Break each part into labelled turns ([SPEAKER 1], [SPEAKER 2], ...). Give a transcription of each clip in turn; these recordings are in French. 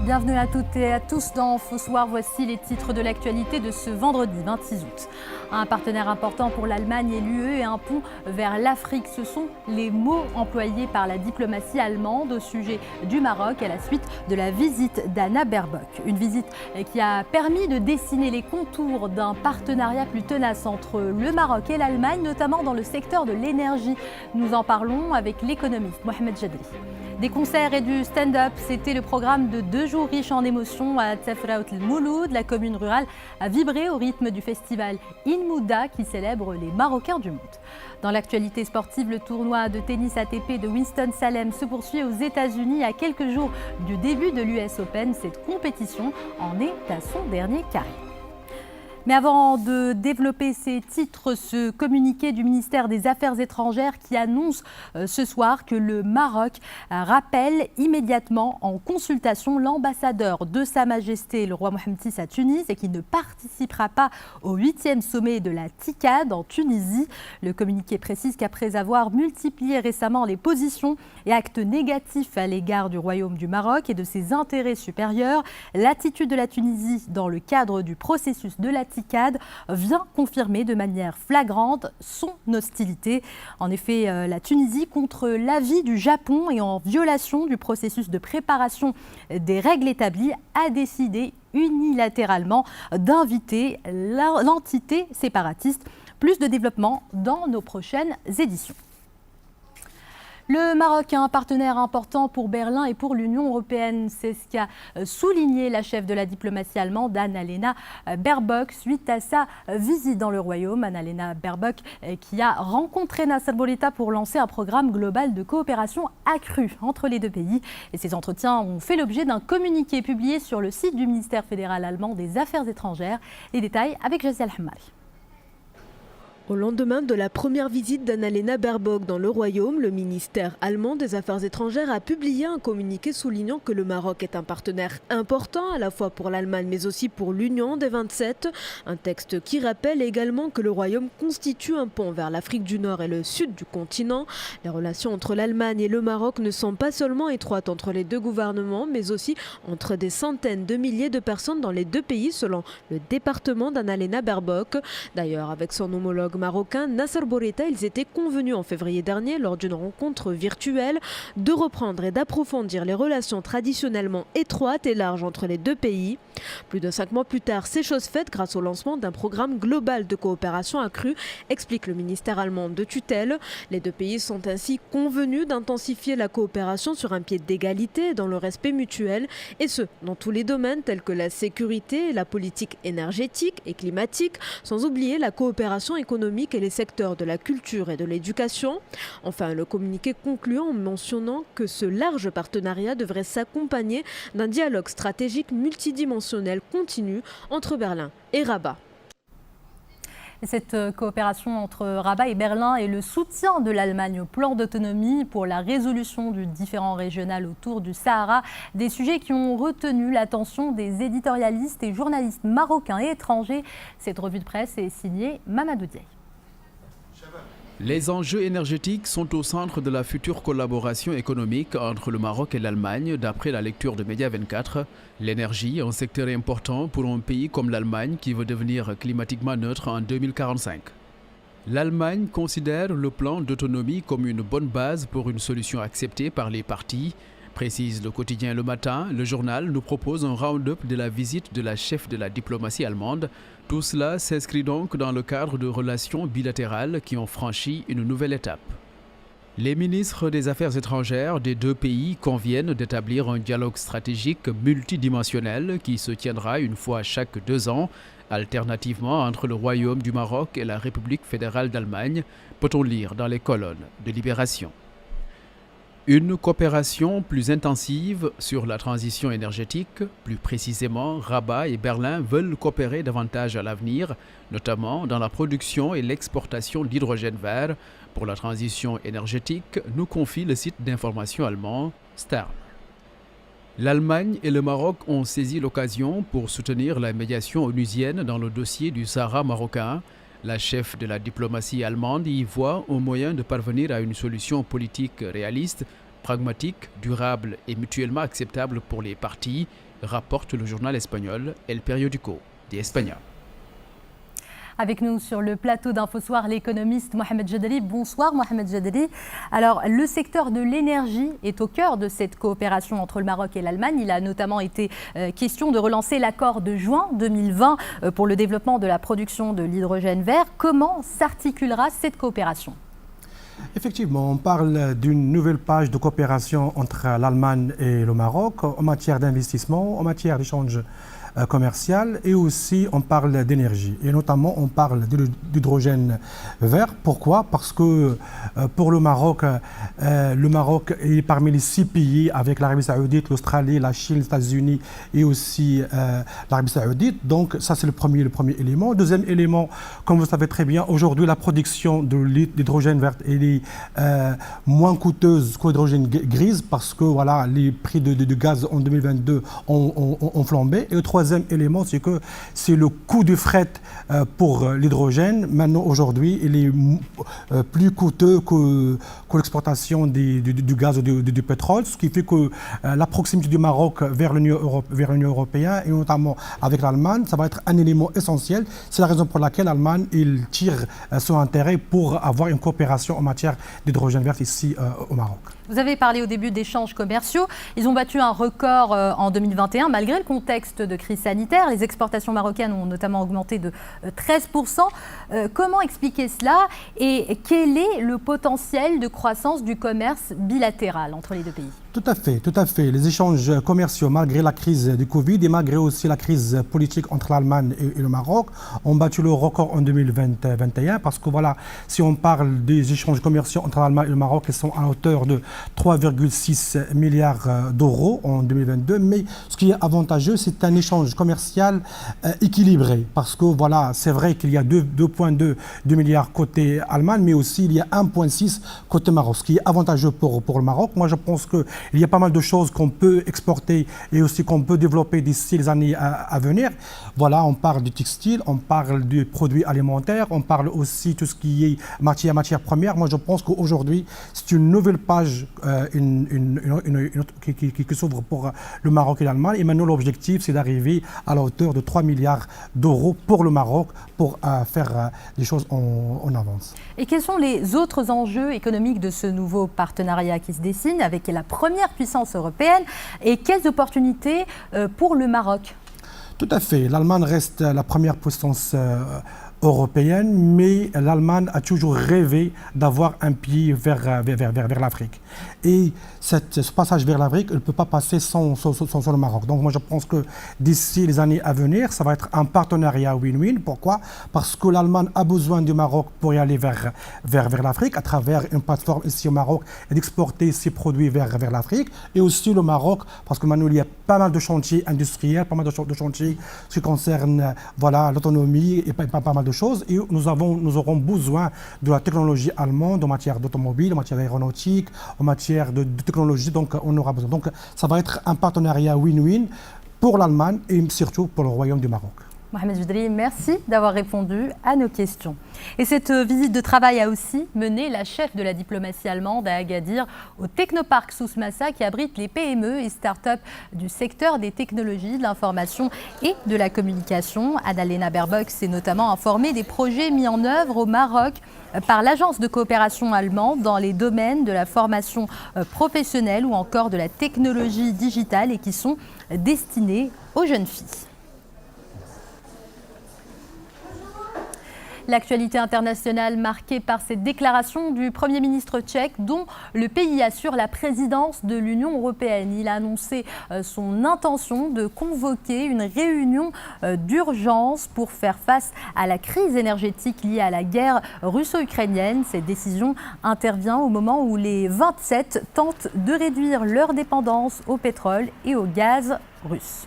[SPEAKER 1] Bienvenue à toutes et à tous dans Faux Soir. Voici les titres de l'actualité de ce vendredi 26 août. Un partenaire important pour l'Allemagne et l'UE et un pont vers l'Afrique. Ce sont les mots employés par la diplomatie allemande au sujet du Maroc à la suite de la visite d'Anna Baerbock. Une visite qui a permis de dessiner les contours d'un partenariat plus tenace entre le Maroc et l'Allemagne, notamment dans le secteur de l'énergie. Nous en parlons avec l'économiste Mohamed Jadri. Des concerts et du stand-up, c'était le programme de 2 jours riches en émotions à Tafraout el-Mouloud. La commune rurale a vibré au rythme du festival In-Mouda qui célèbre les Marocains du monde. Dans l'actualité sportive, le tournoi de tennis ATP de Winston-Salem se poursuit aux États-Unis à quelques jours du début de l'US Open. Cette compétition en est à son dernier carré. Mais avant de développer ces titres, ce communiqué du ministère des Affaires étrangères qui annonce ce soir que le Maroc rappelle immédiatement en consultation l'ambassadeur de Sa Majesté le roi Mohammed VI à Tunis et qui ne participera pas au 8e sommet de la TICAD en Tunisie. Le communiqué précise qu'après avoir multiplié récemment les positions et actes négatifs à l'égard du Royaume du Maroc et de ses intérêts supérieurs, l'attitude de la Tunisie dans le cadre du processus de la TICAD vient confirmer de manière flagrante son hostilité. En effet, la Tunisie, contre l'avis du Japon et en violation du processus de préparation des règles établies, a décidé unilatéralement d'inviter l'entité séparatiste. Plus de développement dans nos prochaines éditions. Le Maroc est un partenaire important pour Berlin et pour l'Union européenne. C'est ce qu'a souligné la chef de la diplomatie allemande, Annalena Baerbock, suite à sa visite dans le Royaume. Annalena Baerbock qui a rencontré Nasser Bourita pour lancer un programme global de coopération accrue entre les deux pays. Et ces entretiens ont fait l'objet d'un communiqué publié sur le site du ministère fédéral allemand des Affaires étrangères. Les détails avec Jazia Al-Hammari.
[SPEAKER 2] Au lendemain de la première visite d'Annalena Baerbock dans le Royaume, le ministère allemand des Affaires étrangères a publié un communiqué soulignant que le Maroc est un partenaire important à la fois pour l'Allemagne mais aussi pour l'Union des 27. Un texte qui rappelle également que le Royaume constitue un pont vers l'Afrique du Nord et le sud du continent. Les relations entre l'Allemagne et le Maroc ne sont pas seulement étroites entre les deux gouvernements mais aussi entre des centaines de milliers de personnes dans les deux pays selon le département d'Annalena Baerbock. D'ailleurs, avec son homologue marocain Nasser Bourita, ils étaient convenus en février dernier lors d'une rencontre virtuelle de reprendre et d'approfondir les relations traditionnellement étroites et larges entre les deux pays. Plus de 5 mois plus tard, c'est chose faite grâce au lancement d'un programme global de coopération accrue, explique le ministère allemand de tutelle. Les deux pays sont ainsi convenus d'intensifier la coopération sur un pied d'égalité dans le respect mutuel, et ce, dans tous les domaines tels que la sécurité, la politique énergétique et climatique, sans oublier la coopération économique et les secteurs de la culture et de l'éducation. Enfin, le communiqué conclut en mentionnant que ce large partenariat devrait s'accompagner d'un dialogue stratégique multidimensionnel continu entre Berlin et Rabat.
[SPEAKER 1] Cette coopération entre Rabat et Berlin et le soutien de l'Allemagne au plan d'autonomie pour la résolution du différend régional autour du Sahara, des sujets qui ont retenu l'attention des éditorialistes et journalistes marocains et étrangers. Cette revue de presse est signée Mamadou Diaye.
[SPEAKER 3] Les enjeux énergétiques sont au centre de la future collaboration économique entre le Maroc et l'Allemagne, d'après la lecture de Média 24. L'énergie, un secteur important pour un pays comme l'Allemagne qui veut devenir climatiquement neutre en 2045. L'Allemagne considère le plan d'autonomie comme une bonne base pour une solution acceptée par les parties. Précise le quotidien Le Matin, le journal nous propose un round-up de la visite de la chef de la diplomatie allemande. Tout cela s'inscrit donc dans le cadre de relations bilatérales qui ont franchi une nouvelle étape. Les ministres des Affaires étrangères des deux pays conviennent d'établir un dialogue stratégique multidimensionnel qui se tiendra une fois chaque 2 ans, alternativement entre le Royaume du Maroc et la République fédérale d'Allemagne, peut-on lire dans les colonnes de Libération. Une coopération plus intensive sur la transition énergétique. Plus précisément, Rabat et Berlin veulent coopérer davantage à l'avenir, notamment dans la production et l'exportation d'hydrogène vert. Pour la transition énergétique, nous confie le site d'information allemand Stern. L'Allemagne et le Maroc ont saisi l'occasion pour soutenir la médiation onusienne dans le dossier du Sahara marocain. La chef de la diplomatie allemande y voit un moyen de parvenir à une solution politique réaliste pragmatique, durable et mutuellement acceptable pour les parties, rapporte le journal espagnol El Periódico de España.
[SPEAKER 1] Avec nous sur le plateau d'Infosoir, l'économiste Mohamed Jadali. Bonsoir Mohamed Jadali. Alors, le secteur de l'énergie est au cœur de cette coopération entre le Maroc et l'Allemagne. Il a notamment été question de relancer l'accord de juin 2020 pour le développement de la production de l'hydrogène vert. Comment s'articulera cette coopération ?
[SPEAKER 4] Effectivement, on parle d'une nouvelle page de coopération entre l'Allemagne et le Maroc en matière d'investissement, en matière d'échange commercial et aussi on parle d'énergie et notamment on parle d'hydrogène vert. Pourquoi? Parce que pour le Maroc est parmi les 6 pays avec l'Arabie Saoudite, l'Australie, la Chine, les États-Unis et aussi l'Arabie Saoudite. Donc ça c'est le premier élément. Deuxième élément, comme vous savez très bien, aujourd'hui la production de l'hydrogène vert est moins coûteuse que l'hydrogène grise parce que voilà, les prix de gaz en 2022 ont flambé. Et le troisième élément, c'est que c'est le coût du fret pour l'hydrogène. Maintenant, aujourd'hui, il est plus coûteux que l'exportation du gaz ou du pétrole, ce qui fait que la proximité du Maroc vers l'Union européenne, et notamment avec l'Allemagne, ça va être un élément essentiel. C'est la raison pour laquelle l'Allemagne tire son intérêt pour avoir une coopération en matière d'hydrogène vert ici au Maroc.
[SPEAKER 1] Vous avez parlé au début d'échanges commerciaux. Ils ont battu un record en 2021 malgré le contexte de crise sanitaire. Les exportations marocaines ont notamment augmenté de 13%. Comment expliquer cela et quel est le potentiel de croissance du commerce bilatéral entre les deux pays ?
[SPEAKER 4] Tout à fait. Les échanges commerciaux, malgré la crise du Covid et malgré aussi la crise politique entre l'Allemagne et le Maroc, ont battu le record en 2021 parce que voilà, si on parle des échanges commerciaux entre l'Allemagne et le Maroc, ils sont à hauteur de 3,6 milliards d'euros en 2022. Mais ce qui est avantageux, c'est un échange commercial équilibré parce que voilà, c'est vrai qu'il y a 2,2 milliards côté Allemagne, mais aussi il y a 1,6 côté Maroc, ce qui est avantageux pour le Maroc. Moi, je pense que il y a pas mal de choses qu'on peut exporter et aussi qu'on peut développer d'ici les années à venir. Voilà, on parle du textile, on parle des produits alimentaires, on parle aussi tout ce qui est matière première. Moi, je pense qu'aujourd'hui, c'est une nouvelle page qui s'ouvre pour le Maroc et l'Allemagne. Et maintenant, l'objectif, c'est d'arriver à la hauteur de 3 milliards d'euros pour le Maroc pour faire des choses en avance.
[SPEAKER 1] Et quels sont les autres enjeux économiques de ce nouveau partenariat qui se dessine avec la première puissance européenne et quelles opportunités pour le Maroc ?
[SPEAKER 4] Tout à fait. L'Allemagne reste la première puissance européenne, mais l'Allemagne a toujours rêvé d'avoir un pied vers l'Afrique. Et ce passage vers l'Afrique, il ne peut pas passer sans le Maroc. Donc moi je pense que d'ici les années à venir, ça va être un partenariat win-win. Pourquoi? Parce que l'Allemagne a besoin du Maroc pour y aller vers l'Afrique à travers une plateforme ici au Maroc et d'exporter ses produits vers l'Afrique. Et aussi le Maroc, parce que maintenant il y a pas mal de chantiers industriels, pas mal de chantiers qui concernent voilà, l'autonomie et pas mal de choses. Et nous aurons besoin de la technologie allemande en matière d'automobile, en matière aéronautique, en matière de technologie, donc on aura besoin. Donc ça va être un partenariat win-win pour l'Allemagne et surtout pour le Royaume du Maroc.
[SPEAKER 1] Mohamed Jadali, merci d'avoir répondu à nos questions. Et cette visite de travail a aussi mené la chef de la diplomatie allemande à Agadir, au Technopark Sousmassa qui abrite les PME et start-up du secteur des technologies, de l'information et de la communication. Annalena Baerbock s'est notamment informée des projets mis en œuvre au Maroc par l'agence de coopération allemande dans les domaines de la formation professionnelle ou encore de la technologie digitale et qui sont destinés aux jeunes filles. L'actualité internationale marquée par cette déclaration du Premier ministre tchèque dont le pays assure la présidence de l'Union européenne. Il a annoncé son intention de convoquer une réunion d'urgence pour faire face à la crise énergétique liée à la guerre russo-ukrainienne. Cette décision intervient au moment où les 27 tentent de réduire leur dépendance au pétrole et au gaz russe.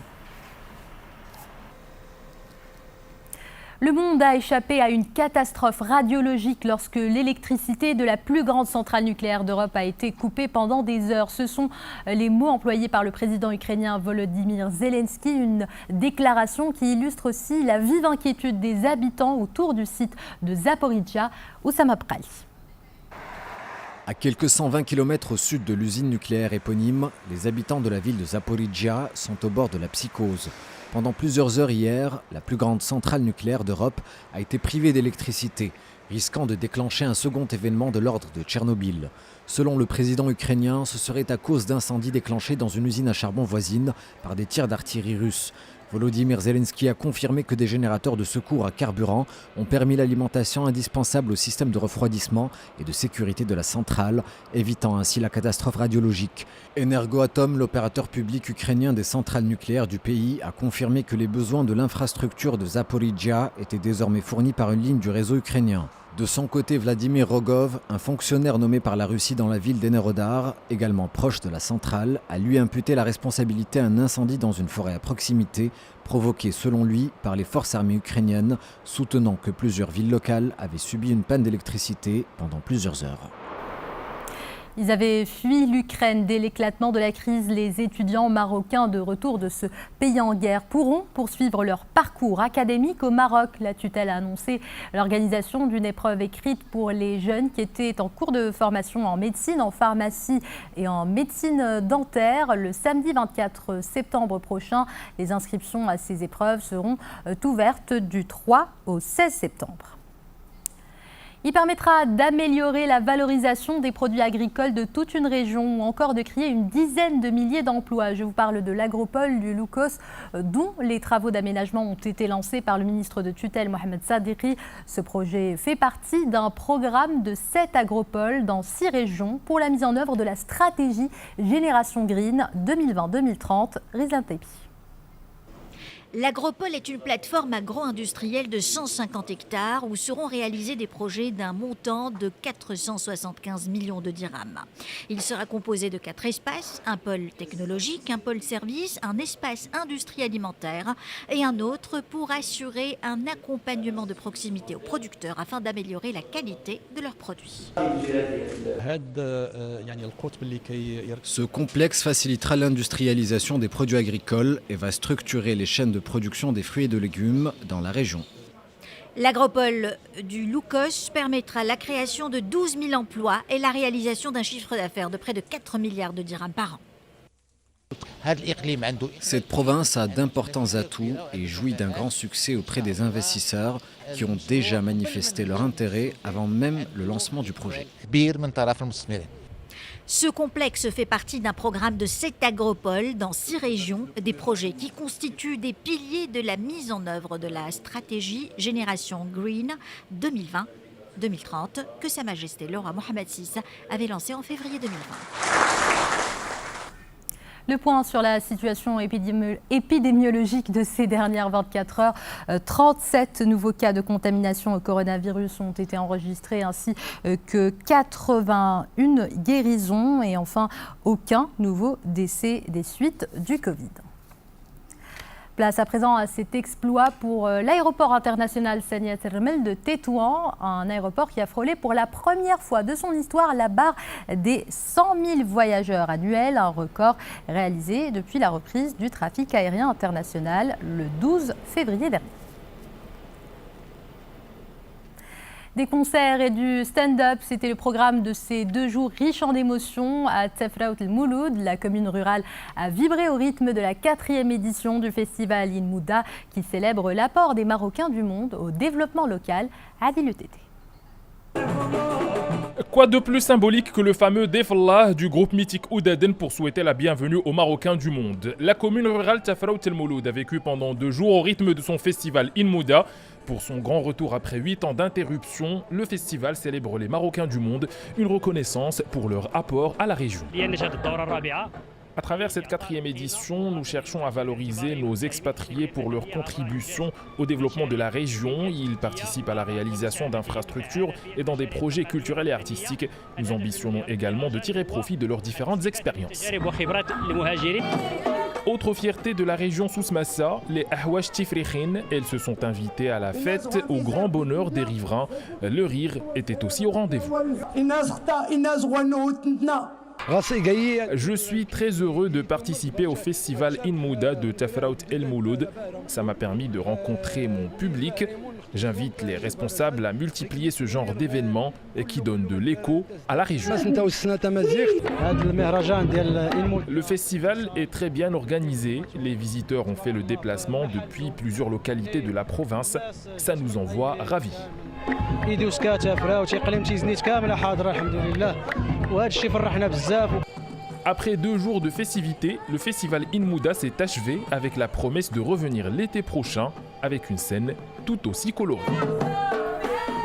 [SPEAKER 1] Le monde a échappé à une catastrophe radiologique lorsque l'électricité de la plus grande centrale nucléaire d'Europe a été coupée pendant des heures. Ce sont les mots employés par le président ukrainien Volodymyr Zelensky, une déclaration qui illustre aussi la vive inquiétude des habitants autour du site de Zaporijia, Oussama Prali.
[SPEAKER 5] À quelques 120 km au sud de l'usine nucléaire éponyme, les habitants de la ville de Zaporizhzhia sont au bord de la psychose. Pendant plusieurs heures hier, la plus grande centrale nucléaire d'Europe a été privée d'électricité, risquant de déclencher un second événement de l'ordre de Tchernobyl. Selon le président ukrainien, ce serait à cause d'incendies déclenchés dans une usine à charbon voisine par des tirs d'artillerie russe. Volodymyr Zelensky a confirmé que des générateurs de secours à carburant ont permis l'alimentation indispensable au système de refroidissement et de sécurité de la centrale, évitant ainsi la catastrophe radiologique. Energoatom, l'opérateur public ukrainien des centrales nucléaires du pays, a confirmé que les besoins de l'infrastructure de Zaporizhzhia étaient désormais fournis par une ligne du réseau ukrainien. De son côté, Vladimir Rogov, un fonctionnaire nommé par la Russie dans la ville d'Enerodar, également proche de la centrale, a lui imputé la responsabilité à un incendie dans une forêt à proximité, provoqué selon lui par les forces armées ukrainiennes, soutenant que plusieurs villes locales avaient subi une panne d'électricité pendant plusieurs heures.
[SPEAKER 1] Ils avaient fui l'Ukraine dès l'éclatement de la crise. Les étudiants marocains de retour de ce pays en guerre pourront poursuivre leur parcours académique au Maroc. La tutelle a annoncé l'organisation d'une épreuve écrite pour les jeunes qui étaient en cours de formation en médecine, en pharmacie et en médecine dentaire. Le samedi 24 septembre prochain, les inscriptions à ces épreuves seront ouvertes du 3 au 16 septembre. Il permettra d'améliorer la valorisation des produits agricoles de toute une région ou encore de créer une dizaine de milliers d'emplois. Je vous parle de l'agropole du Loukos dont les travaux d'aménagement ont été lancés par le ministre de tutelle Mohamed Sadiki. Ce projet fait partie d'un programme de 7 agropoles dans 6 régions pour la mise en œuvre de la stratégie Génération Green 2020-2030. Rizlan Taipi.
[SPEAKER 6] L'agropole est une plateforme agro-industrielle de 150 hectares où seront réalisés des projets d'un montant de 475 millions de dirhams. Il sera composé de 4 espaces, un pôle technologique, un pôle service, un espace industrie alimentaire et un autre pour assurer un accompagnement de proximité aux producteurs afin d'améliorer la qualité de leurs produits.
[SPEAKER 5] Ce complexe facilitera l'industrialisation des produits agricoles et va structurer les chaînes de production des fruits et de légumes dans la région.
[SPEAKER 6] L'agropole du Loukos permettra la création de 12 000 emplois et la réalisation d'un chiffre d'affaires de près de 4 milliards de dirhams par an.
[SPEAKER 5] Cette province a d'importants atouts et jouit d'un grand succès auprès des investisseurs qui ont déjà manifesté leur intérêt avant même le lancement du projet.
[SPEAKER 6] Ce complexe fait partie d'un programme de 7 agropoles dans 6 régions, des projets qui constituent des piliers de la mise en œuvre de la stratégie Génération Green 2020-2030 que Sa Majesté le roi Mohamed VI avait lancée en février 2020.
[SPEAKER 1] Le point sur la situation épidémiologique de ces dernières 24 heures. 37 nouveaux cas de contamination au coronavirus ont été enregistrés ainsi que 81 guérisons et enfin aucun nouveau décès des suites du Covid. Place à présent à cet exploit pour l'aéroport international Sania Termel de Tétouan, un aéroport qui a frôlé pour la première fois de son histoire la barre des 100 000 voyageurs annuels, un record réalisé depuis la reprise du trafic aérien international le 12 février dernier. Des concerts et du stand-up, c'était le programme de ces 2 jours riches en émotions à Tafraout El Mouloud. La commune rurale a vibré au rythme de la 4e édition du festival In Mouda qui célèbre l'apport des Marocains du monde au développement local. Adil Tété.
[SPEAKER 7] Quoi de plus symbolique que le fameux Defallah du groupe mythique Oudaden pour souhaiter la bienvenue aux Marocains du monde. La commune rurale Tafraout El Mouloud a vécu pendant 2 jours au rythme de son festival In Mouda. Pour son grand retour après 8 ans d'interruption, le festival célèbre les Marocains du monde, une reconnaissance pour leur apport à la région. À travers cette 4e édition, nous cherchons à valoriser nos expatriés pour leur contribution au développement de la région. Ils participent à la réalisation d'infrastructures et dans des projets culturels et artistiques. Nous ambitionnons également de tirer profit de leurs différentes expériences. Autre fierté de la région Souss-Massa, les Ahwash Tifrikhin. Elles se sont invitées à la fête au grand bonheur des riverains. Le rire était aussi au rendez-vous. Je suis très heureux de participer au festival In Mouda de Tafraout El Mouloud. Ça m'a permis de rencontrer mon public. J'invite les responsables à multiplier ce genre d'événements et qui donnent de l'écho à la région. Le festival est très bien organisé. Les visiteurs ont fait le déplacement depuis plusieurs localités de la province. Ça nous envoie ravis. Après 2 jours de festivités, le festival Inmouda s'est achevé avec la promesse de revenir l'été prochain avec une scène tout aussi colorée.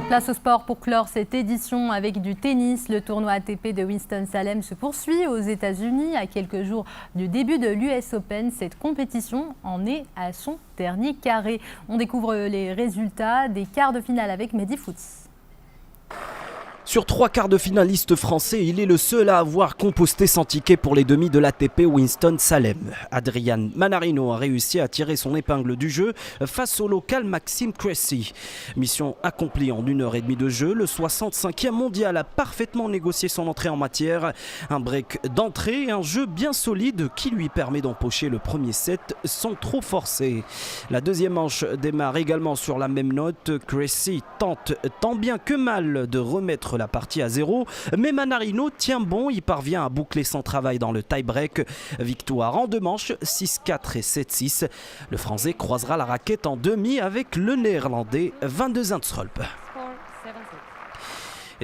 [SPEAKER 1] Place au sport pour clore cette édition avec du tennis. Le tournoi ATP de Winston-Salem se poursuit aux États-Unis. À quelques jours du début de l'US Open, cette compétition en est à son dernier carré. On découvre les résultats des quarts de finale avec Mehdi Fouti.
[SPEAKER 8] Sur 3 quarts de finalistes français, il est le seul à avoir composté sans ticket pour les demi de l'ATP Winston-Salem. Adrian Manarino a réussi à tirer son épingle du jeu face au local Maxime Cressy. Mission accomplie en 1h30 de jeu, le 65e mondial a parfaitement négocié son entrée en matière. Un break d'entrée et un jeu bien solide qui lui permet d'empocher le premier set sans trop forcer. La deuxième manche démarre également sur la même note. Cressy tente tant bien que mal de remettre la partie à 0, mais Manarino tient bon, il parvient à boucler son travail dans le tie-break. Victoire en 2 manches, 6-4 et 7-6. Le Français croisera la raquette en demi avec le Néerlandais Van de Zandschulp.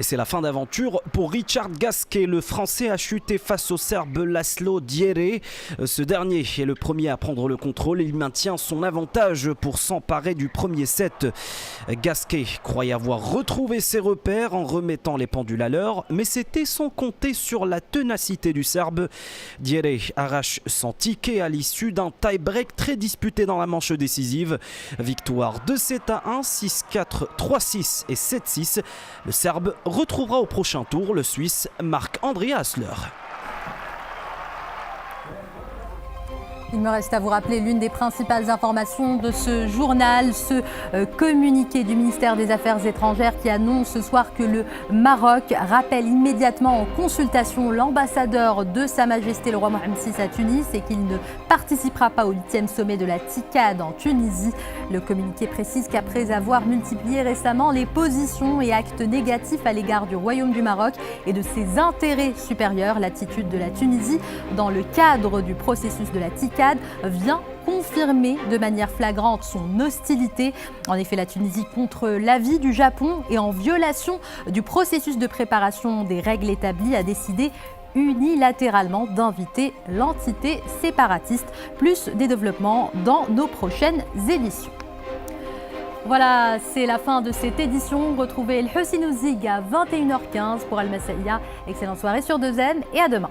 [SPEAKER 8] Et c'est la fin d'aventure pour Richard Gasquet. Le Français a chuté face au Serbe Laszlo Djere. Ce dernier est le premier à prendre le contrôle et il maintient son avantage pour s'emparer du premier set. Gasquet croyait avoir retrouvé ses repères en remettant les pendules à l'heure, mais c'était sans compter sur la ténacité du Serbe. Djere arrache son ticket à l'issue d'un tie-break très disputé dans la manche décisive. Victoire 2-7-1, 6-4, 3-6 et 7-6. Le Serbe retrouvera au prochain tour le Suisse Marc-André Hassler.
[SPEAKER 1] Il me reste à vous rappeler l'une des principales informations de ce journal, ce communiqué du ministère des Affaires étrangères qui annonce ce soir que le Maroc rappelle immédiatement en consultation l'ambassadeur de Sa Majesté le roi Mohammed VI à Tunis et qu'il ne participera pas au 8e sommet de la TICAD en Tunisie. Le communiqué précise qu'après avoir multiplié récemment les positions et actes négatifs à l'égard du Royaume du Maroc et de ses intérêts supérieurs, l'attitude de la Tunisie dans le cadre du processus de la TICAD vient confirmer de manière flagrante son hostilité. En effet, la Tunisie, contre l'avis du Japon et en violation du processus de préparation des règles établies, a décidé unilatéralement d'inviter l'entité séparatiste. Plus des développements dans nos prochaines éditions. Voilà, c'est la fin de cette édition. Retrouvez El Hussein Ouzig à 21h15 pour Al Massaïa. Excellente soirée sur 2M et à demain.